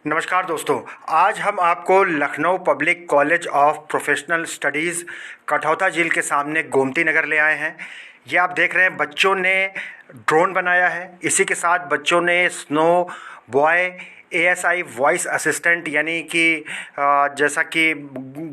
नमस्कार दोस्तों, आज हम आपको Lucknow public college of professional studies Kathauta झील के सामने गोमती नगर ले आए हैं। ये आप देख रहे हैं, बच्चों ने ड्रोन बनाया है। इसी के साथ बच्चों ने snow boy ASI voice assistant यानी कि जैसा कि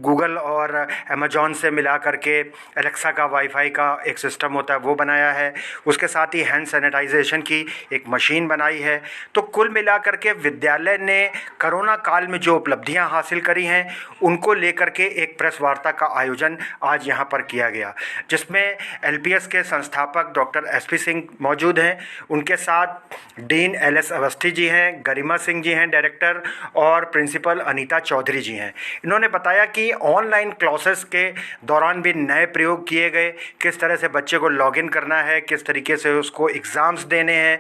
गूगल और अमेजॉन से मिला करके एलेक्सा का वाईफाई का एक सिस्टम होता है वो बनाया है। उसके साथ ही हैंड सैनिटाइजेशन की एक मशीन बनाई है। तो कुल मिलाकर के विद्यालय ने कोरोना काल में जो उपलब्धियां हासिल करी हैं उनको लेकर के एक प्रेस वार्ता का आयोजन आज यहाँ पर किया गया, जिसमें एलपीएस के संस्थापक डॉक्टर एसपी सिंह मौजूद हैं। उनके साथ डीन एलएस अवस्थी जी हैं, गरिमा सिंह जी हैं डायरेक्टर, और प्रिंसिपल अनीता चौधरी जी हैं। इन्होंने बताया कि ऑनलाइन क्लासेस के दौरान भी नए प्रयोग किए गए, किस तरह से बच्चे को लॉगिन करना है, किस तरीके से उसको एग्ज़ाम्स देने हैं।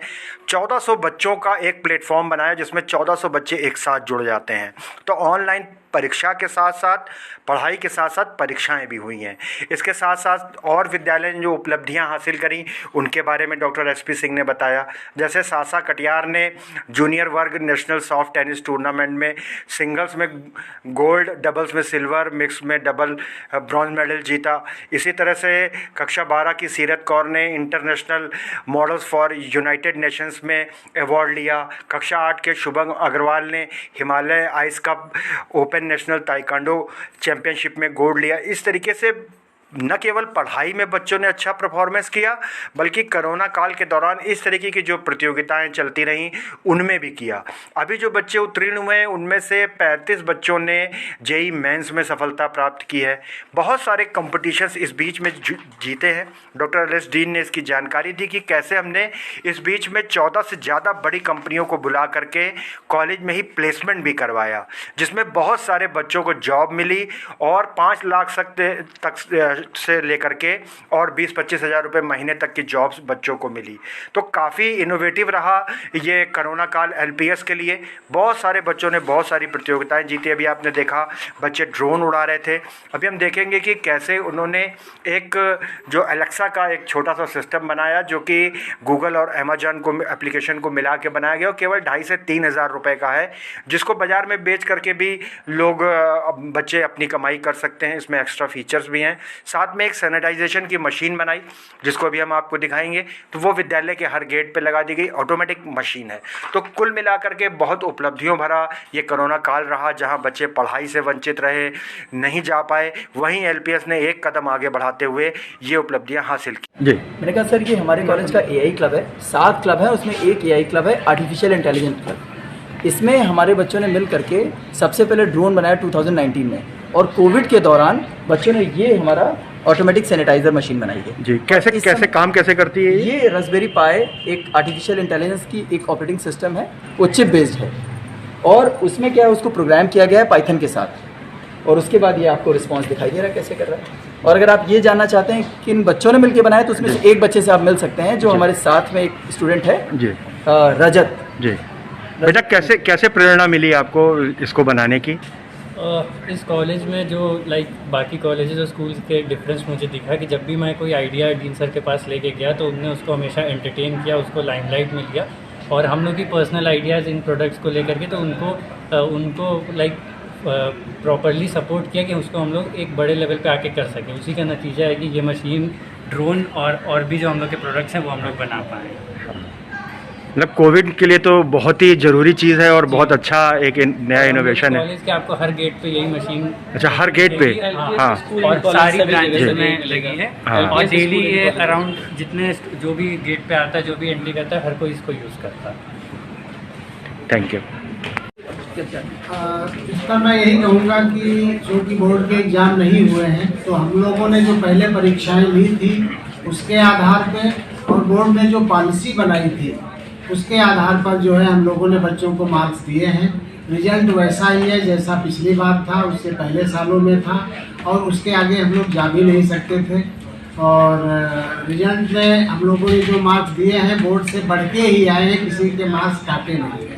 1400 बच्चों का एक प्लेटफॉर्म बनाया जिसमें 1400 बच्चे एक साथ जुड़ जाते हैं। तो ऑनलाइन परीक्षा के साथ साथ पढ़ाई के साथ साथ परीक्षाएं भी हुई हैं। इसके साथ साथ और विद्यालय ने जो उपलब्धियां हासिल करी उनके बारे में डॉक्टर एसपी सिंह ने बताया। जैसे सासा कटियार ने जूनियर वर्ग नेशनल सॉफ्ट टेनिस टूर्नामेंट में सिंगल्स में गोल्ड, डबल्स में सिल्वर, मिक्स में डबल ब्रॉन्ज मेडल जीता। इसी तरह से कक्षा 12 की सीरत कौर ने international models for United Nations में अवार्ड लिया। कक्षा 8 के शुभम अग्रवाल ने Himalaya ice cup open national taekwondo championship में गोल्ड लिया। इस तरीके से न केवल पढ़ाई में बच्चों ने अच्छा परफॉर्मेंस किया, बल्कि कोरोना काल के दौरान इस तरीके की जो प्रतियोगिताएं चलती रहीं उनमें भी किया। अभी जो बच्चे उत्तीर्ण हुए हैं उनमें से 35 बच्चों ने जेईई मेंस में सफलता प्राप्त की है। बहुत सारे कॉम्पिटिशन्स इस बीच में जीते हैं। डॉक्टर एल एस डीन ने इसकी जानकारी दी कि कैसे हमने इस बीच में 14 से ज़्यादा बड़ी कंपनियों को बुला करके कॉलेज में ही प्लेसमेंट भी करवाया, जिसमें बहुत सारे बच्चों को जॉब मिली और 5 लाख तक से लेकर के और 20-25 हज़ार रुपये महीने तक की जॉब्स बच्चों को मिली। तो काफ़ी इनोवेटिव रहा ये कोरोना काल एलपीएस के लिए। बहुत सारे बच्चों ने बहुत सारी प्रतियोगिताएं जीती। अभी आपने देखा बच्चे ड्रोन उड़ा रहे थे। अभी हम देखेंगे कि कैसे उन्होंने एक जो एलेक्सा का एक छोटा सा सिस्टम बनाया जो कि गूगल और अमेजॉन को एप्लीकेशन को मिला के बनाया गया और केवल 2,500 से 3,000 रुपये का है, जिसको बाज़ार में बेच करके भी लोग बच्चे अपनी कमाई कर सकते हैं। इसमें एक्स्ट्रा फीचर्स भी हैं। साथ में एक सैनिटाइजेशन की मशीन बनाई जिसको भी हम आपको दिखाएंगे। तो वो विद्यालय के हर गेट पे लगा दी गई, ऑटोमेटिक मशीन है। तो कुल मिलाकर के बहुत उपलब्धियों भरा ये कोरोना काल रहा, जहां बच्चे पढ़ाई से वंचित रहे, नहीं जा पाए। वहीं एलपीएस ने एक कदम आगे बढ़ाते हुए ये उपलब्धियां हासिल की। जी, मैंने कहा सर ये हमारे कॉलेज का एआई क्लब है। 7 क्लब है, उसमें एक एआई क्लब है, आर्टिफिशियल इंटेलिजेंस क्लब। इसमें हमारे बच्चों ने मिल करके सबसे पहले ड्रोन बनाया 2019 में, और कोविड के दौरान बच्चों ने ये हमारा ऑटोमेटिक सैनिटाइजर मशीन बनाई है। जी, कैसे काम कैसे करती है ये रास्पबेरी पाई एक आर्टिफिशियल इंटेलिजेंस की एक ऑपरेटिंग सिस्टम है, वो चिप बेस्ड है, और उसमें क्या है उसको प्रोग्राम किया गया है पाइथन के साथ, और उसके बाद ये आपको रिस्पॉन्स दिखाई दे रहा है कैसे कर रहा है। और अगर आप ये जानना चाहते हैं किन बच्चों ने मिलकर बनाया तो उसमें से एक बच्चे से आप मिल सकते हैं जो हमारे साथ में एक स्टूडेंट है जी, रजत जी। बेटा कैसे प्रेरणा मिली आपको इसको बनाने की? इस कॉलेज में जो बाकी कॉलेजेस और स्कूल्स के डिफरेंस मुझे दिखा कि जब भी मैं कोई आइडिया डीन सर के पास लेके गया तो उनने उसको हमेशा एंटरटेन किया, उसको लाइमलाइट में लिया, और हम लोग की पर्सनल आइडियाज़ इन प्रोडक्ट्स को लेकर के तो उनको प्रॉपरली सपोर्ट किया कि उसको हम लोग एक बड़े लेवल पे आके कर सकें। उसी का नतीजा है कि ये मशीन, ड्रोन और भी जो हम लोग के प्रोडक्ट्स हैं वो हम लोग बना पाए। मतलब कोविड के लिए तो बहुत ही ज़रूरी चीज़ है और बहुत अच्छा एक नया इनोवेशन है। कॉलेज के आपको हर गेट पे यही मशीन, अच्छा, हर गेट पे? हाँ, और सारी ब्रांचेस में लगी है। और डेली ये अराउंड जितने जो भी गेट पे आता है, जो भी एंट्री करता है, हर कोई इसको यूज़ करता है। Thank you. इसका मैं यही कहूँगा कि चूँकि बोर्ड के एग्ज़ाम नहीं हुए हैं तो हम लोगों ने जो पहले परीक्षाएं ली थी उसके आधार पे और बोर्ड ने जो पॉलिसी बनाई थी उसके आधार पर जो है हम लोगों ने बच्चों को मार्क्स दिए हैं। रिजल्ट वैसा ही है जैसा पिछली बार था, उससे पहले सालों में था, और उसके आगे हम लोग जा भी नहीं सकते थे। और रिजल्ट में हम लोगों ने जो मार्क्स दिए हैं बोर्ड से बढ़ के ही आए हैं, किसी के मार्क्स काटे नहीं।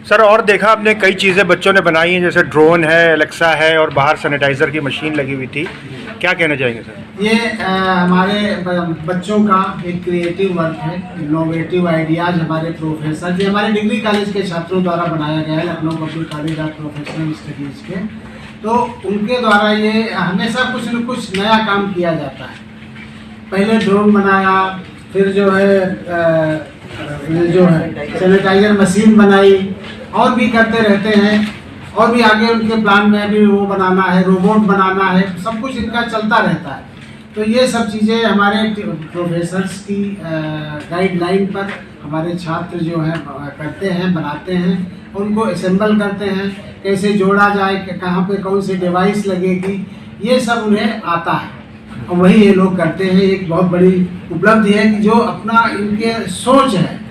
सर, और देखा आपने कई चीज़ें बच्चों ने बनाई हैं, जैसे ड्रोन है, एलेक्सा है और बाहर सैनिटाइज़र की मशीन लगी हुई थी। क्या कहना चाहेंगे सर? ये हमारे बच्चों का एक क्रिएटिव वर्क है, इनोवेटिव आइडियाज हमारे प्रोफेसर जो हमारे डिग्री कॉलेज के छात्रों द्वारा बनाया गया है, Lucknow public college of professional studies के, तो उनके द्वारा ये हमेशा कुछ न कुछ नया काम किया जाता है। पहले ड्रोन बनाया, फिर जो है सैनिटाइजर मशीन बनाई, और भी करते रहते हैं, और भी आगे उनके प्लान में अभी वो बनाना है, रोबोट बनाना है, सब कुछ इनका चलता रहता है। तो ये सब चीज़ें हमारे प्रोफेसर्स की गाइडलाइन पर हमारे छात्र जो हैं करते हैं, बनाते हैं, उनको असेंबल करते हैं, कैसे जोड़ा जाए, कहाँ पे कौन सी डिवाइस लगेगी, ये सब उन्हें आता है और वही ये लोग करते हैं। एक बहुत बड़ी उपलब्धि है कि जो अपना इनके सोच है।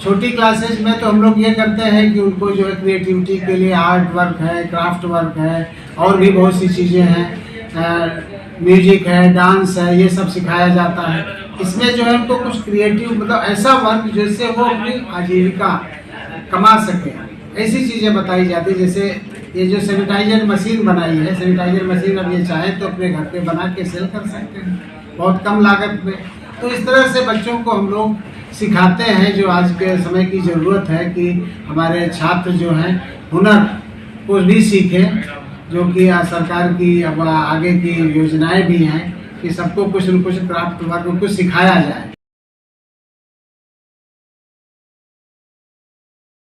छोटी क्लासेज में तो हम लोग ये करते हैं कि उनको जो है क्रिएटिविटी के लिए आर्ट वर्क है, क्राफ्ट वर्क है, और भी बहुत सी चीज़ें हैं, म्यूजिक है, डांस है, ये सब सिखाया जाता है। इसमें जो है उनको कुछ क्रिएटिव मतलब ऐसा वर्क जिससे वो अपनी आजीविका कमा सके, ऐसी चीज़ें बताई जाती। जैसे ये जो सैनिटाइजर मशीन बनाई है, सैनिटाइजर मशीन अब ये चाहे तो अपने घर पे बना के सेल कर सकते हैं बहुत कम लागत में। तो इस तरह से बच्चों को हम लोग सिखाते हैं, जो आज के समय की ज़रूरत है कि हमारे छात्र जो हैं हुनर को भी सीखें, जो कि सरकार की अब आगे की योजनाएं भी हैं कि सबको कुछ न कुछ क्राफ्ट वर्क कुछ सिखाया जाए।